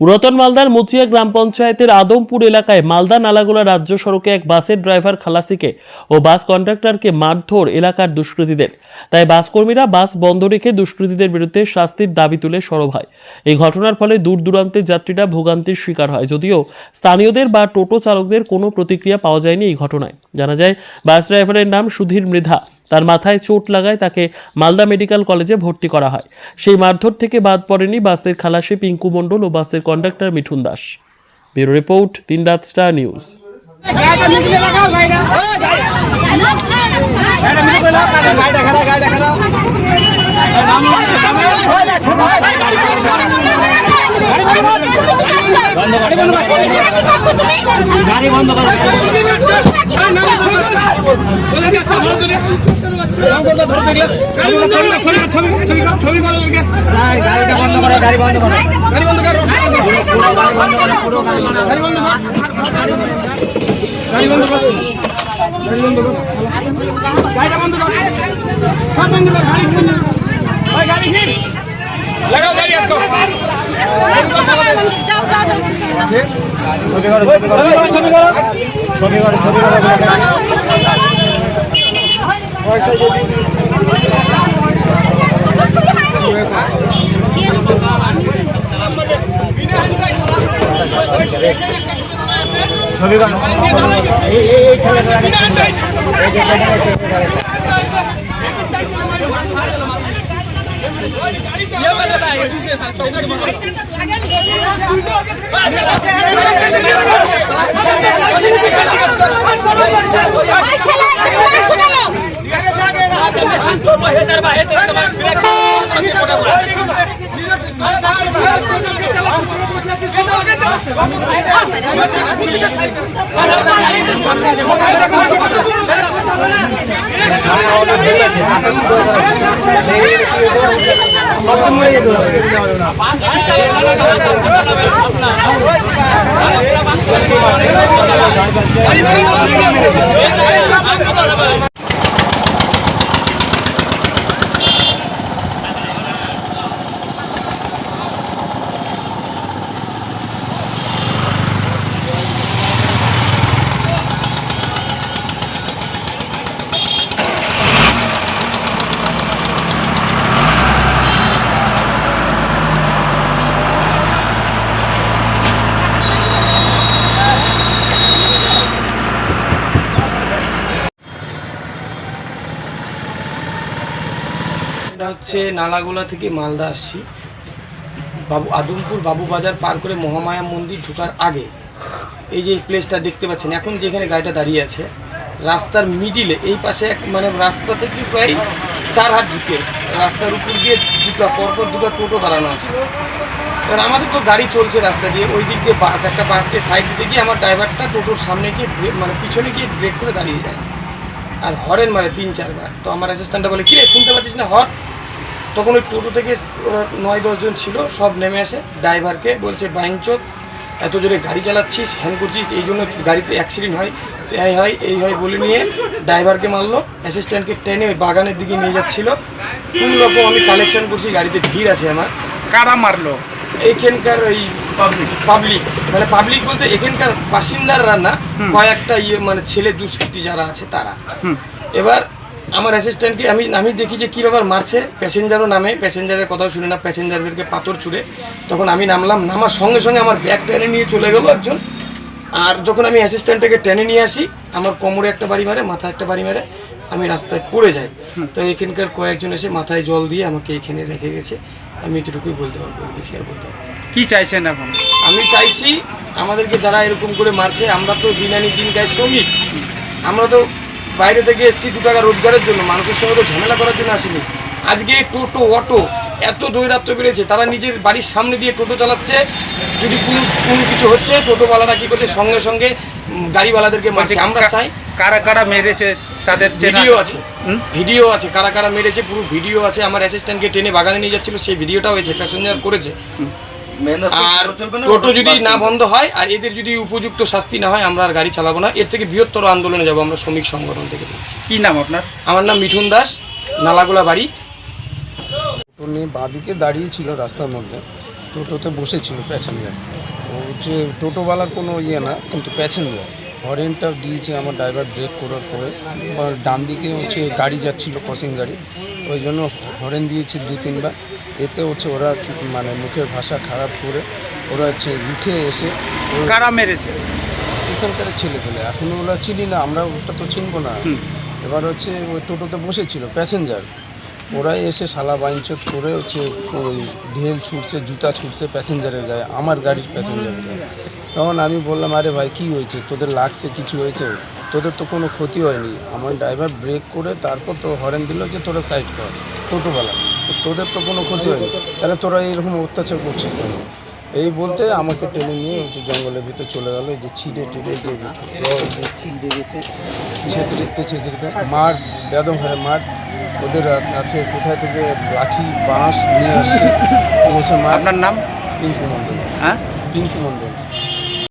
পুরাতন মালদার মুচিয়া গ্রাম পঞ্চায়েতের আদমপুর এলাকায় মালদা নালাগোলা রাজ্য সড়কে এক বাসের ড্রাইভার খালাসিকে ও বাস কন্ডাক্টরকে মারধর এলাকার দুষ্কৃতীদের। তাই বাস কর্মীরা বাস বন্ধ রেখে দুষ্কৃতীদের বিরুদ্ধে শাস্তির দাবি তুলে সরব হয়। এই ঘটনার ফলে দূর দূরান্তের যাত্রীরা ভোগান্তির শিকার হয়, যদিও স্থানীয়দের বা টোটো চালকদের কোনো প্রতিক্রিয়া পাওয়া যায়নি। এই ঘটনায় জানা যায়, বাস ড্রাইভারের নাম সুধীর মৃধা। তার মাথায় চোট লাগায় তাকে মালদা মেডিকেল কলেজে ভর্তি করা হয়। সেই মারধর থেকে বাদ পড়েনি বাসের খালাসি পিঙ্কু মণ্ডল ও বাসের conductor Mithun Das. Bureau report, দিনরাত স্টার নিউজ। গাড়ি বন্ধ করো, গাড়িটা বন্ধ করো, গাড়ি বন্ধ করো, গাড়ি বন্ধ করো, পুরো গাড়ি বন্ধ করো, পুরো গাড়ি বন্ধ করো, গাড়ি বন্ধ করো, গাড়ি বন্ধ করো, গাড়ি বন্ধ করো, গাড়িটা বন্ধ করো, সব বন্ধ করো, গাড়ি বন্ধ করো, ওই গাড়ি হিট লাগাও, গাড়ি আটকাও, যাও যাও যাও, ছবি করো, ছবি করো, ছবি করো, ছবি করো, ছবি করো, ওই সাইডে ছবি করো, এই ছেলেটা হচ্ছে নালাগোলা থেকে মালদা আসছি। আদমপুর বাবু বাজার পার করে মহামায়া মন্দির ঢোকার আগে এই যে প্লেসটা দেখতে পাচ্ছেন, এখন যেখানে গাড়িটা দাঁড়িয়ে আছে রাস্তার মিডিলে এই পাশে মানে রাস্তা থেকে প্রায় 4 হাত ঢুকে রাস্তার উপর দিয়ে পরপর দুটো টোটো দাঁড়ানো আছে। এবার আমাদের তো গাড়ি চলছে রাস্তা দিয়ে, ওই দিক দিয়ে বাস, একটা বাসকে সাইড দিতে গিয়ে আমার ড্রাইভারটা টোটোর সামনে গিয়ে মানে পিছনে গিয়ে ব্রেক করে দাঁড়িয়ে যায় আর হরেন মারে 3-4 বার। তো আমার অ্যাসিস্ট্যান্টটা বলে, কিরে শুনতে পাচ্ছিস না হর? তখন ওই টোটো থেকে ওরা 9-10 জন ছিল, সব নেমে আসে। ড্রাইভারকে বলছে, বাইঞ্চোদ এত জোরে গাড়ি চালাচ্ছিস, হ্যান করছিস, এই জন্য গাড়িতে অ্যাক্সিডেন্ট হয়, এই হয় বলে নিয়ে ড্রাইভারকে মারলো। অ্যাসিস্ট্যান্টকে টেনে ওই বাগানের দিকে নিয়ে যাচ্ছিলো। কোন রকম আমি কালেকশন করছি, গাড়িতে ভিড় আছে আমার। কারা মারলো? এইখানকার ওই পাবলিক, মানে পাবলিক বলতে এখানকার বাসিন্দারা না, কয়েকটা মানে ছেলে দুষ্কৃতী যারা আছে তারা। এবার আমার অ্যাসিস্ট্যান্টকে আমি দেখি যে কী ব্যাপার মারছে, প্যাসেঞ্জারও নামে, প্যাসেঞ্জারের কথাও শুনে না, প্যাসেঞ্জারদেরকে পাথর ছুড়ে। তখন আমি নামলাম, নামার সঙ্গে সঙ্গে আমার ব্যাগ টেনে নিয়ে চলে গেলো একজন। আর যখন আমি অ্যাসিস্ট্যান্টটাকে টেনে নিয়ে আসি, আমার কোমরে একটা বাড়ি মারে, মাথায় একটা বাড়ি মারে, আমি রাস্তায় পড়ে যাই। তো এখানকার কয়েকজন এসে মাথায় জল দিয়ে আমাকে এখানে রেখে গেছে। আমি এটুকুই বলতে পারবো, বেশি আর বলতে পারবো। কি চাইছেন এখন? আমি চাইছি আমাদেরকে যারা এরকম করে মারছে, আমরা তো দিন আনি দিন খাই শ্রমিক, আমরা তো বাইরে থেকে এসেছি 2 টাকা রোজগারের জন্য, মানুষের সঙ্গে তো ঝামেলা করার জন্য আসিনি। আজকে টোটো অটো এত দৈরাত্ম্য বেড়েছে, তারা নিজের বাড়ির সামনে দিয়ে টোটো চালাচ্ছে। যদি কোনো কিছু হচ্ছে, টোটোওয়ালারা কী করছে, সঙ্গে সঙ্গে গাড়িওয়ালাদেরকে মারছে। আমরা চাই কারা কারা মেরেছে তাদের ভিডিও আছে, কারা কারা মেরেছে পুরো ভিডিও আছে। আমার অ্যাসিস্ট্যান্টকে টেনে বাগানে নিয়ে যাচ্ছিল, সেই ভিডিওটাও হয়েছে, প্যাসেঞ্জার করেছে। আর টোটো যদি না বন্ধ হয় আর এদের যদি উপযুক্ত শাস্তি না হয়, আমরা আর গাড়ি চালাবো না। এর থেকে বৃহত্তর আন্দোলনে যাব আমরা শ্রমিক সংগঠন থেকে। কি নাম আপনার? আমার নাম মিঠুন দাস, নালাগোলা বাড়ি। টোটো নিয়ে বাঁদিকে দাঁড়িয়ে ছিল রাস্তার মধ্যে, টোটোতে বসেছিল প্যাসেঞ্জার। ও হচ্ছে টোটোওয়ালার কোনো ইয়ে না, কিন্তু প্যাসেঞ্জার হরেনটা দিয়েছে আমার ড্রাইভার ব্রেক করার পরে। ডান দিকে হচ্ছে গাড়ি যাচ্ছিল, ক্রসিং গাড়ি, ওই জন্য হরেন দিয়েছে 2-3 বার। এতে হচ্ছে ওরা মানে মুখের ভাষা খারাপ করে ওরা হচ্ছে রুখে এসে কারা মেরেছে? এখানকার ছেলেপেলে, এখনও ওরা চিনি না, আমরা ওটা তো চিনবো না। এবার হচ্ছে ওই টোটোতে বসেছিল প্যাসেঞ্জার, ওরাই এসে শালা বাইনচোদ করে হচ্ছে ওই ঢেল ছুটছে, জুতা ছুটছে প্যাসেঞ্জারের গায়ে, আমার গাড়ির প্যাসেঞ্জারের গায়ে। তখন আমি বললাম, আরে ভাই কী হয়েছে, তোদের লাগছে, কিছু হয়েছে? তোদের তো কোনো ক্ষতি হয়নি। আমার ড্রাইভার ব্রেক করে তারপর তো হরেন দিল যে তোরা সাইড কর, টোটোওয়ালা, তোদের তো কোনো ক্ষতি হয়নি, তাহলে তোরা এরকম অত্যাচার করছিস কেন? এই বলতে আমাকে টেনে নিয়ে হচ্ছে জঙ্গলের ভিতরে চলে গেলো। এই যে ছিঁড়ে টিড়ে যে ছিঁড়ে গেছে, ছেঁচড়িতে মার, বেদম হয়ে মার। ওদের কাছে কোথায় থেকে লাঠি বাঁশ নিয়ে আসছে, নিয়ে এসে মার। আপনার নাম? পিঙ্কু মণ্ডল। হ্যাঁ, পিঙ্কু মণ্ডল।